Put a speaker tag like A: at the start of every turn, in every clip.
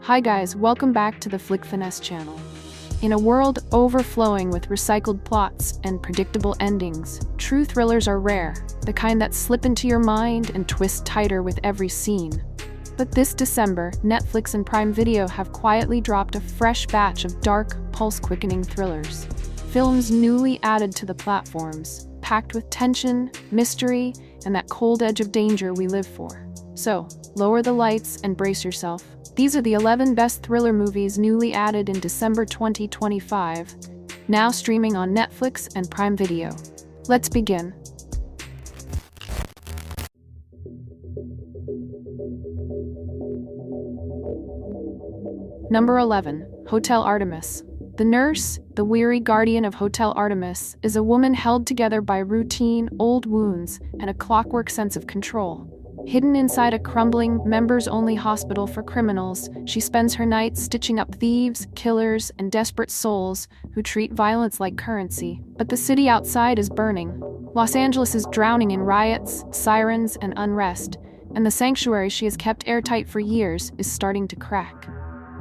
A: Hi guys, welcome back to the Flick Finesse channel. In a world overflowing with recycled plots and predictable endings, true thrillers are rare, the kind that slip into your mind and twist tighter with every scene. But this December, Netflix and Prime Video have quietly dropped a fresh batch of dark, pulse-quickening thrillers. Films newly added to the platforms, packed with tension, mystery, and that cold edge of danger we live for. So, lower the lights and brace yourself. These are the 11 best thriller movies newly added in December 2025, now streaming on Netflix and Prime Video. Let's begin. Number 11. Hotel Artemis. The nurse, the weary guardian of Hotel Artemis, is a woman held together by routine, old wounds, and a clockwork sense of control. Hidden inside a crumbling, members-only hospital for criminals, she spends her nights stitching up thieves, killers, and desperate souls who treat violence like currency. But the city outside is burning. Los Angeles is drowning in riots, sirens, and unrest, and the sanctuary she has kept airtight for years is starting to crack.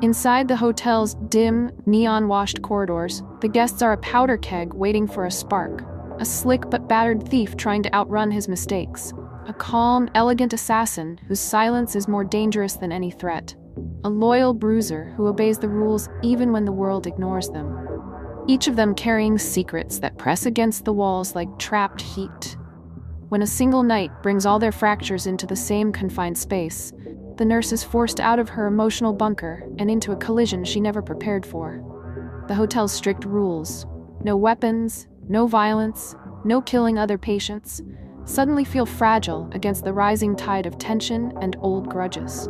A: Inside the hotel's dim, neon-washed corridors, the guests are a powder keg waiting for a spark, a slick but battered thief trying to outrun his mistakes, a calm, elegant assassin whose silence is more dangerous than any threat, a loyal bruiser who obeys the rules even when the world ignores them. Each of them carrying secrets that press against the walls like trapped heat. When a single night brings all their fractures into the same confined space, the nurse is forced out of her emotional bunker and into a collision she never prepared for. The hotel's strict rules, no weapons, no violence, no killing other patients, suddenly feel fragile against the rising tide of tension and old grudges.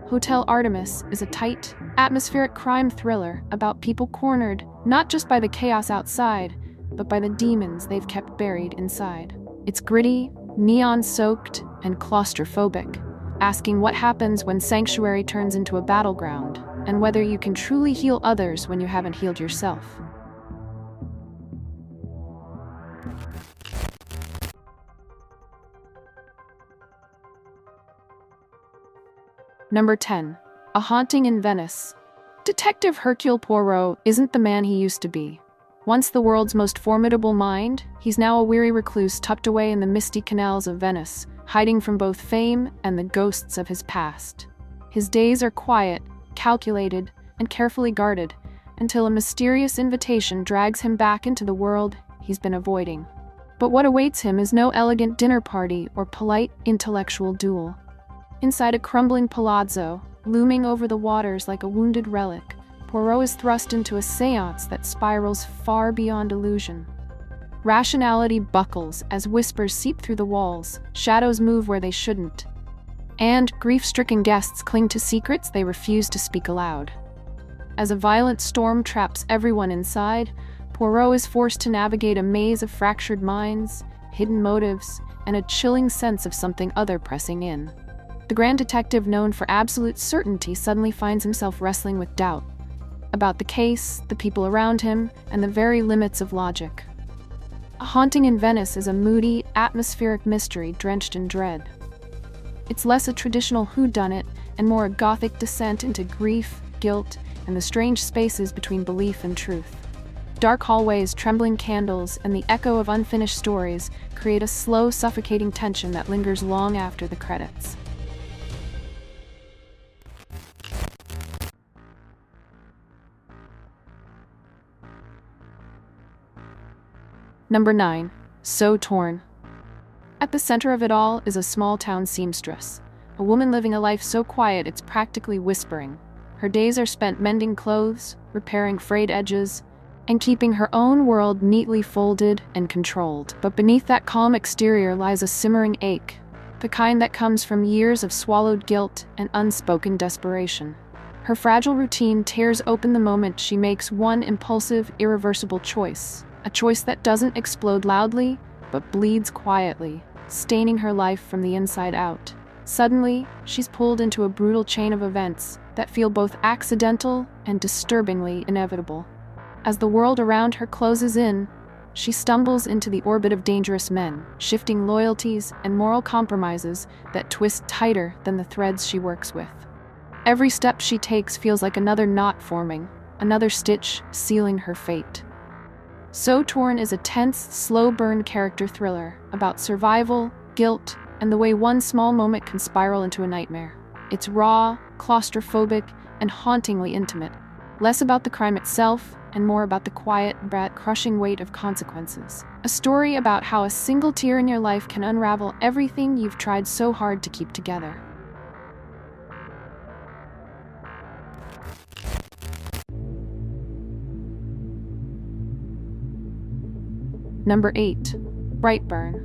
A: Hotel Artemis is a tight, atmospheric crime thriller about people cornered not just by the chaos outside, but by the demons they've kept buried inside. It's gritty, neon-soaked, and claustrophobic, asking what happens when sanctuary turns into a battleground, and whether you can truly heal others when you haven't healed yourself. Number 10. A Haunting in Venice. Detective Hercule Poirot isn't the man he used to be. Once the world's most formidable mind, he's now a weary recluse tucked away in the misty canals of Venice, hiding from both fame and the ghosts of his past. His days are quiet, calculated, and carefully guarded, until a mysterious invitation drags him back into the world he's been avoiding. But what awaits him is no elegant dinner party or polite intellectual duel. Inside a crumbling palazzo, looming over the waters like a wounded relic, Poirot is thrust into a seance that spirals far beyond illusion. Rationality buckles as whispers seep through the walls, shadows move where they shouldn't, and grief-stricken guests cling to secrets they refuse to speak aloud. As a violent storm traps everyone inside, Poirot is forced to navigate a maze of fractured minds, hidden motives, and a chilling sense of something other pressing in. The grand detective known for absolute certainty suddenly finds himself wrestling with doubt about the case, the people around him, and the very limits of logic. A Haunting in Venice is a moody, atmospheric mystery drenched in dread. It's less a traditional whodunit and more a gothic descent into grief, guilt, and the strange spaces between belief and truth. Dark hallways, trembling candles, and the echo of unfinished stories create a slow, suffocating tension that lingers long after the credits. Number 9. So Torn. At the center of it all is a small-town seamstress, a woman living a life so quiet it's practically whispering. Her days are spent mending clothes, repairing frayed edges, and keeping her own world neatly folded and controlled. But beneath that calm exterior lies a simmering ache, the kind that comes from years of swallowed guilt and unspoken desperation. Her fragile routine tears open the moment she makes one impulsive, irreversible choice. A choice that doesn't explode loudly, but bleeds quietly, staining her life from the inside out. Suddenly, she's pulled into a brutal chain of events that feel both accidental and disturbingly inevitable. As the world around her closes in, she stumbles into the orbit of dangerous men, shifting loyalties and moral compromises that twist tighter than the threads she works with. Every step she takes feels like another knot forming, another stitch sealing her fate. So Torn is a tense, slow-burn character thriller about survival, guilt, and the way one small moment can spiral into a nightmare. It's raw, claustrophobic, and hauntingly intimate, less about the crime itself and more about the quiet, crushing weight of consequences. A story about how a single tear in your life can unravel everything you've tried so hard to keep together. Number 8. Brightburn.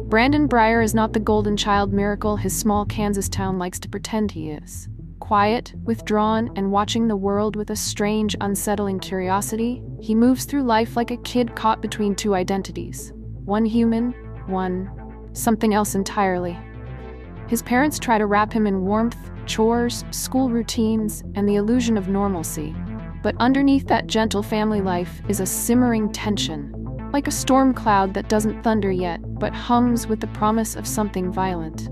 A: Brandon Breyer is not the golden child miracle his small Kansas town likes to pretend he is. Quiet, withdrawn, and watching the world with a strange, unsettling curiosity, he moves through life like a kid caught between two identities. One human, one something else entirely. His parents try to wrap him in warmth, chores, school routines, and the illusion of normalcy. But underneath that gentle family life is a simmering tension, like a storm cloud that doesn't thunder yet, but hums with the promise of something violent.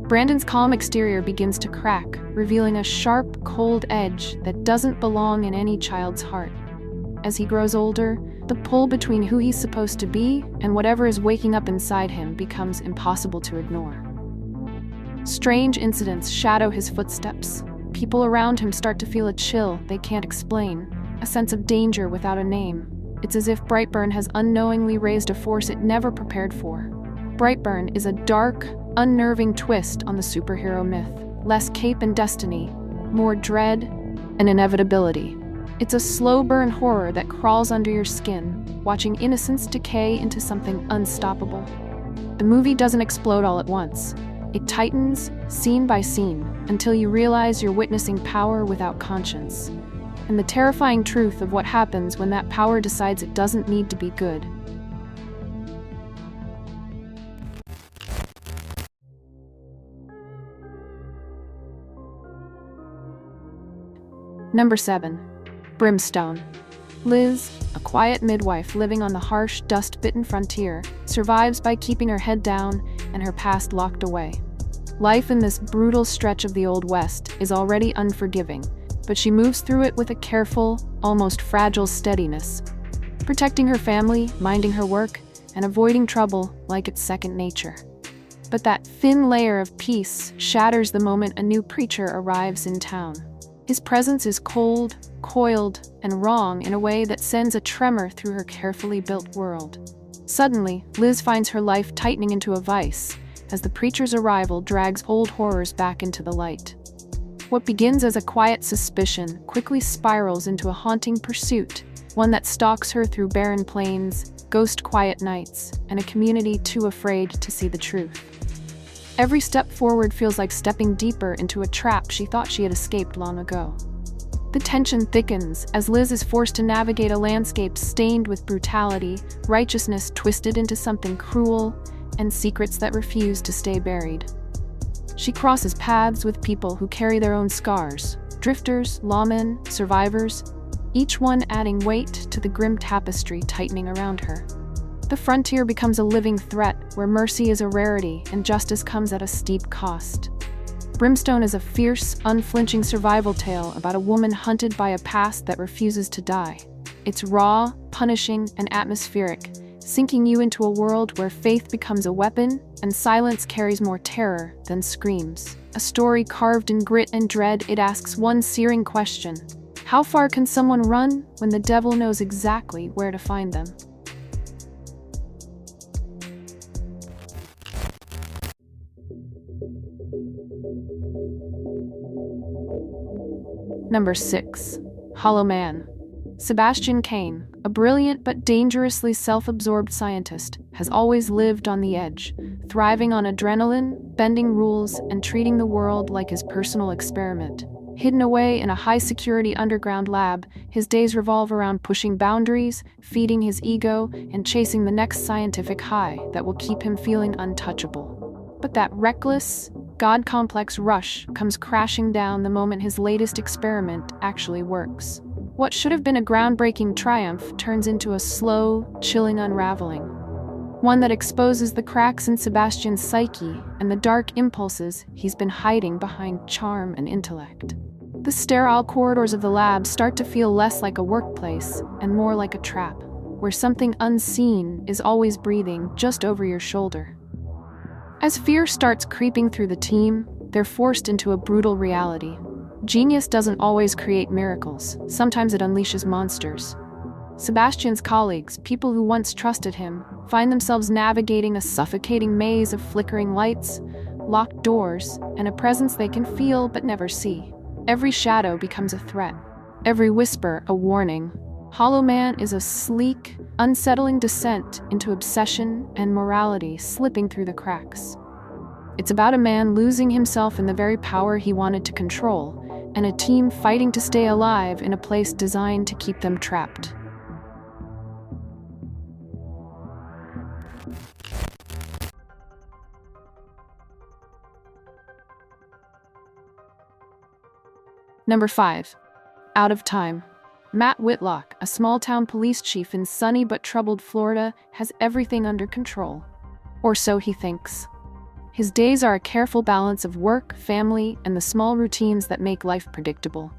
A: Brandon's calm exterior begins to crack, revealing a sharp, cold edge that doesn't belong in any child's heart. As he grows older, the pull between who he's supposed to be and whatever is waking up inside him becomes impossible to ignore. Strange incidents shadow his footsteps. People around him start to feel a chill they can't explain, a sense of danger without a name. It's as if Brightburn has unknowingly raised a force it never prepared for. Brightburn is a dark, unnerving twist on the superhero myth. Less cape and destiny, more dread and inevitability. It's a slow-burn horror that crawls under your skin, watching innocence decay into something unstoppable. The movie doesn't explode all at once. It tightens, scene by scene, until you realize you're witnessing power without conscience. And the terrifying truth of what happens when that power decides it doesn't need to be good. Number 7. Brimstone. Liz, a quiet midwife living on the harsh, dust-bitten frontier, survives by keeping her head down and her past locked away. Life in this brutal stretch of the Old West is already unforgiving, but she moves through it with a careful, almost fragile steadiness, protecting her family, minding her work, and avoiding trouble like it's second nature. But that thin layer of peace shatters the moment a new preacher arrives in town. His presence is cold, coiled, and wrong in a way that sends a tremor through her carefully built world. Suddenly, Liz finds her life tightening into a vice as the preacher's arrival drags old horrors back into the light. What begins as a quiet suspicion quickly spirals into a haunting pursuit, one that stalks her through barren plains, ghost quiet nights, and a community too afraid to see the truth. Every step forward feels like stepping deeper into a trap she thought she had escaped long ago. The tension thickens as Liz is forced to navigate a landscape stained with brutality, righteousness twisted into something cruel, and secrets that refuse to stay buried. She crosses paths with people who carry their own scars, drifters, lawmen, survivors, each one adding weight to the grim tapestry tightening around her. The frontier becomes a living threat where mercy is a rarity and justice comes at a steep cost. Brimstone is a fierce, unflinching survival tale about a woman hunted by a past that refuses to die. It's raw, punishing, and atmospheric, sinking you into a world where faith becomes a weapon and silence carries more terror than screams. A story carved in grit and dread, it asks one searing question: how far can someone run when the devil knows exactly where to find them? Number 6. Hollow Man. Sebastian Kane, a brilliant but dangerously self-absorbed scientist, has always lived on the edge, thriving on adrenaline, bending rules, and treating the world like his personal experiment. Hidden away in a high-security underground lab, his days revolve around pushing boundaries, feeding his ego, and chasing the next scientific high that will keep him feeling untouchable. But that reckless, God-complex rush comes crashing down the moment his latest experiment actually works. What should have been a groundbreaking triumph turns into a slow, chilling unraveling. One that exposes the cracks in Sebastian's psyche and the dark impulses he's been hiding behind charm and intellect. The sterile corridors of the lab start to feel less like a workplace and more like a trap, where something unseen is always breathing just over your shoulder. As fear starts creeping through the team, they're forced into a brutal reality. Genius doesn't always create miracles. Sometimes it unleashes monsters. Sebastian's colleagues, people who once trusted him, find themselves navigating a suffocating maze of flickering lights, locked doors, and a presence they can feel but never see. Every shadow becomes a threat. Every whisper a warning. Hollow Man is a sleek, unsettling descent into obsession and morality slipping through the cracks. It's about a man losing himself in the very power he wanted to control, and a team fighting to stay alive in a place designed to keep them trapped. Number 5. Out of Time. Matt Whitlock, a small-town police chief in sunny but troubled Florida, has everything under control. Or so he thinks. His days are a careful balance of work, family, and the small routines that make life predictable.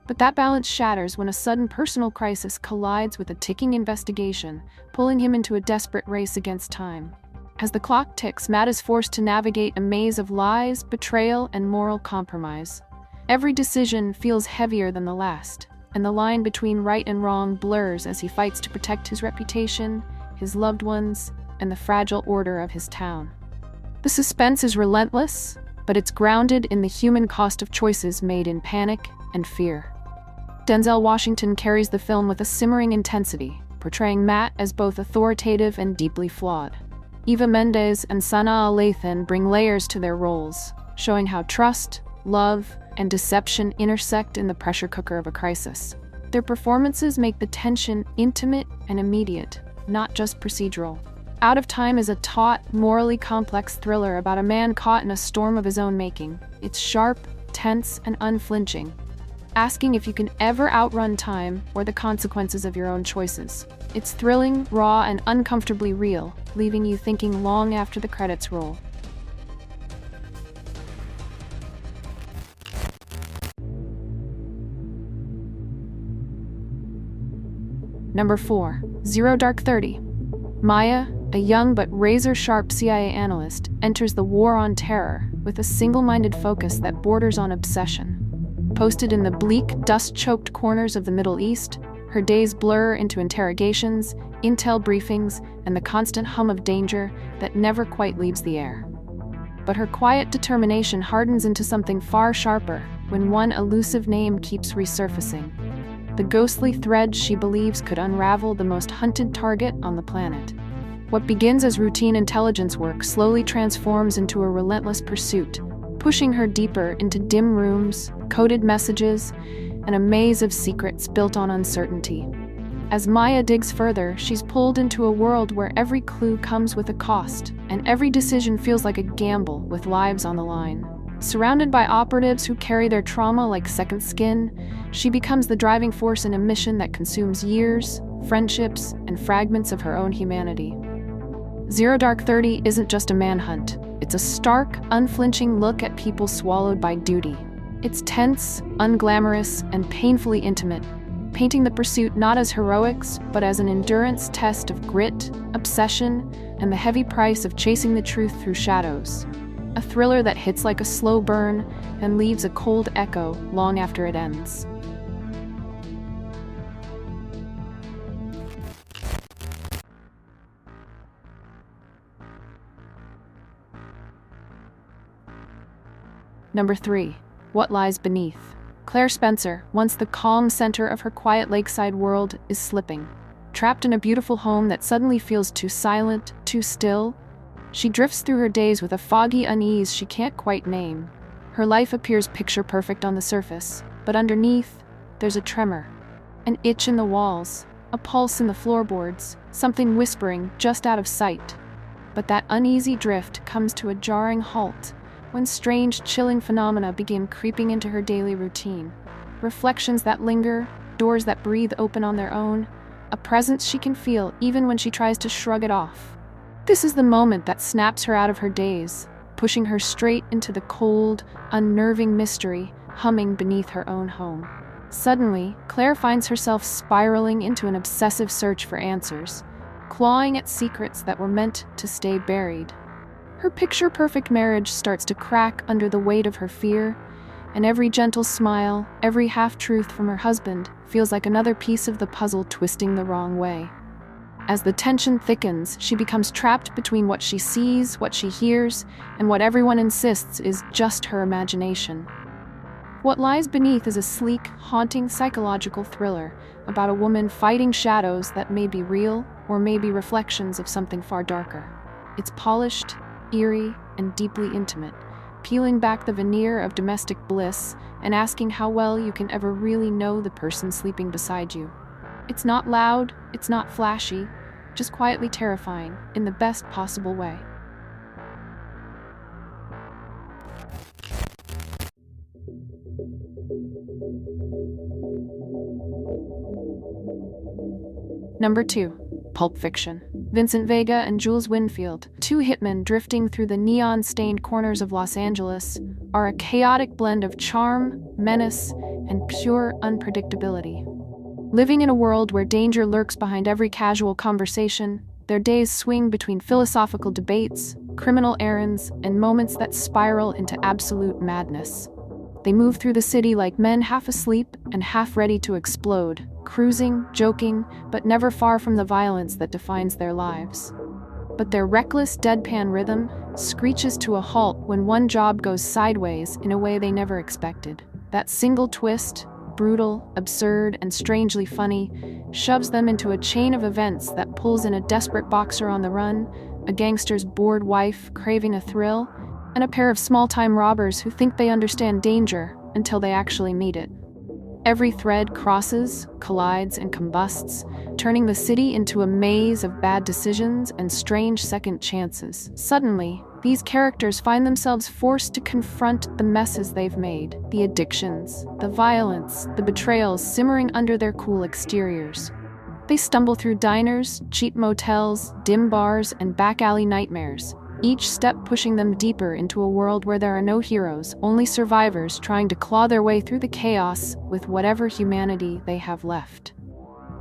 A: But that balance shatters when a sudden personal crisis collides with a ticking investigation, pulling him into a desperate race against time. As the clock ticks, Matt is forced to navigate a maze of lies, betrayal, and moral compromise. Every decision feels heavier than the last, and the line between right and wrong blurs as he fights to protect his reputation, his loved ones, and the fragile order of his town. The suspense is relentless, but it's grounded in the human cost of choices made in panic and fear. Denzel Washington carries the film with a simmering intensity, portraying Matt as both authoritative and deeply flawed. Eva Mendes and Sanaa Lathan bring layers to their roles, showing how trust, love, and deception intersect in the pressure cooker of a crisis. Their performances make the tension intimate and immediate, not just procedural. Out of Time is a taut, morally complex thriller about a man caught in a storm of his own making. It's sharp, tense, and unflinching, asking if you can ever outrun time or the consequences of your own choices. It's thrilling, raw, and uncomfortably real, leaving you thinking long after the credits roll. Number 4. Zero Dark 30. Maya, a young but razor-sharp CIA analyst, enters the war on terror with a single-minded focus that borders on obsession. Posted in the bleak, dust-choked corners of the Middle East, her days blur into interrogations, intel briefings, and the constant hum of danger that never quite leaves the air. But her quiet determination hardens into something far sharper when one elusive name keeps resurfacing. The ghostly thread she believes could unravel the most hunted target on the planet. What begins as routine intelligence work slowly transforms into a relentless pursuit, pushing her deeper into dim rooms, coded messages, and a maze of secrets built on uncertainty. As Maya digs further, she's pulled into a world where every clue comes with a cost, and every decision feels like a gamble with lives on the line. Surrounded by operatives who carry their trauma like second skin, she becomes the driving force in a mission that consumes years, friendships, and fragments of her own humanity. Zero Dark 30 isn't just a manhunt. It's a stark, unflinching look at people swallowed by duty. It's tense, unglamorous, and painfully intimate, painting the pursuit not as heroics, but as an endurance test of grit, obsession, and the heavy price of chasing the truth through shadows. A thriller that hits like a slow burn and leaves a cold echo long after it ends. Number 3. What Lies Beneath. Claire Spencer, once the calm center of her quiet lakeside world, is slipping. Trapped in a beautiful home that suddenly feels too silent, too still, she drifts through her days with a foggy unease she can't quite name. Her life appears picture-perfect on the surface, but underneath, there's a tremor. An itch in the walls, a pulse in the floorboards, something whispering just out of sight. But that uneasy drift comes to a jarring halt when strange, chilling phenomena begin creeping into her daily routine. Reflections that linger, doors that breathe open on their own, a presence she can feel even when she tries to shrug it off. This is the moment that snaps her out of her daze, pushing her straight into the cold, unnerving mystery humming beneath her own home. Suddenly, Claire finds herself spiraling into an obsessive search for answers, clawing at secrets that were meant to stay buried. Her picture-perfect marriage starts to crack under the weight of her fear, and every gentle smile, every half-truth from her husband feels like another piece of the puzzle twisting the wrong way. As the tension thickens, she becomes trapped between what she sees, what she hears, and what everyone insists is just her imagination. What lies beneath is a sleek, haunting psychological thriller about a woman fighting shadows that may be real or may be reflections of something far darker. It's polished, eerie, and deeply intimate, peeling back the veneer of domestic bliss and asking how well you can ever really know the person sleeping beside you. It's not loud, it's not flashy, just quietly terrifying in the best possible way. Number 2. Pulp Fiction. Vincent Vega and Jules Winfield, two hitmen drifting through the neon-stained corners of Los Angeles, are a chaotic blend of charm, menace, and pure unpredictability. Living in a world where danger lurks behind every casual conversation, their days swing between philosophical debates, criminal errands, and moments that spiral into absolute madness. They move through the city like men half asleep and half ready to explode, cruising, joking, but never far from the violence that defines their lives. But their reckless, deadpan rhythm screeches to a halt when one job goes sideways in a way they never expected. That single twist, brutal, absurd, and strangely funny, shoves them into a chain of events that pulls in a desperate boxer on the run, a gangster's bored wife craving a thrill, and a pair of small-time robbers who think they understand danger until they actually meet it. Every thread crosses, collides, and combusts, turning the city into a maze of bad decisions and strange second chances. Suddenly, these characters find themselves forced to confront the messes they've made, the addictions, the violence, the betrayals simmering under their cool exteriors. They stumble through diners, cheap motels, dim bars, and back-alley nightmares, each step pushing them deeper into a world where there are no heroes, only survivors trying to claw their way through the chaos with whatever humanity they have left.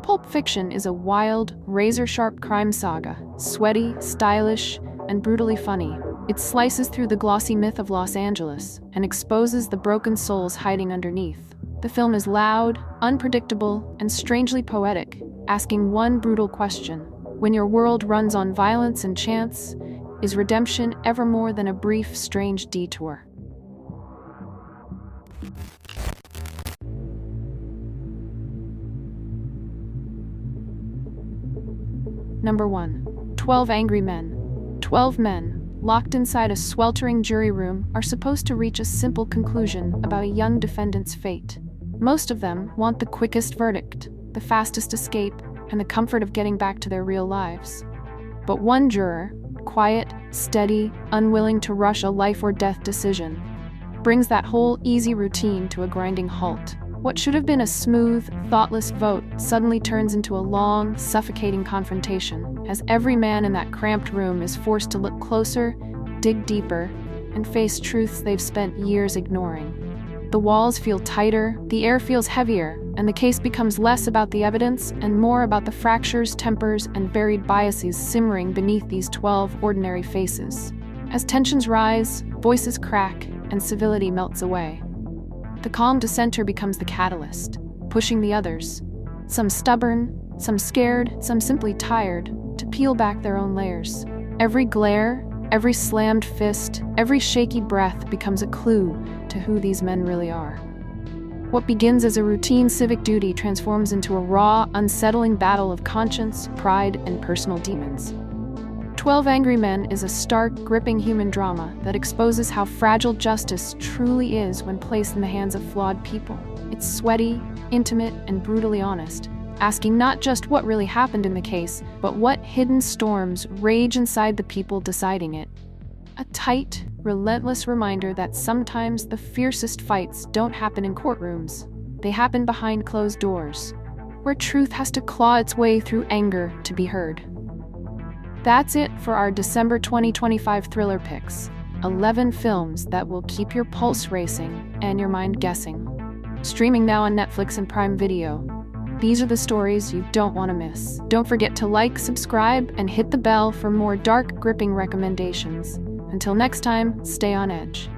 A: Pulp Fiction is a wild, razor-sharp crime saga, sweaty, stylish, and brutally funny. It slices through the glossy myth of Los Angeles and exposes the broken souls hiding underneath. The film is loud, unpredictable, and strangely poetic, asking one brutal question: when your world runs on violence and chance, is redemption ever more than a brief, strange detour? Number 1. 12 Angry Men. 12 men, locked inside a sweltering jury room, are supposed to reach a simple conclusion about a young defendant's fate. Most of them want the quickest verdict, the fastest escape, and the comfort of getting back to their real lives. But one juror, quiet, steady, unwilling to rush a life-or-death decision, brings that whole easy routine to a grinding halt. What should have been a smooth, thoughtless vote suddenly turns into a long, suffocating confrontation, as every man in that cramped room is forced to look closer, dig deeper, and face truths they've spent years ignoring. The walls feel tighter, the air feels heavier, and the case becomes less about the evidence and more about the fractures, tempers, and buried biases simmering beneath these 12 ordinary faces. As tensions rise, voices crack, and civility melts away. The calm dissenter becomes the catalyst, pushing the others, some stubborn, some scared, some simply tired, to peel back their own layers. Every glare, every slammed fist, every shaky breath becomes a clue to who these men really are. What begins as a routine civic duty transforms into a raw, unsettling battle of conscience, pride, and personal demons. 12 Angry Men is a stark, gripping human drama that exposes how fragile justice truly is when placed in the hands of flawed people. It's sweaty, intimate, and brutally honest, asking not just what really happened in the case, but what hidden storms rage inside the people deciding it. A tight, relentless reminder that sometimes the fiercest fights don't happen in courtrooms. They happen behind closed doors, where truth has to claw its way through anger to be heard. That's it for our December 2025 thriller picks. 11 films that will keep your pulse racing and your mind guessing. Streaming now on Netflix and Prime Video. These are the stories you don't want to miss. Don't forget to like, subscribe, and hit the bell for more dark, gripping recommendations. Until next time, stay on edge.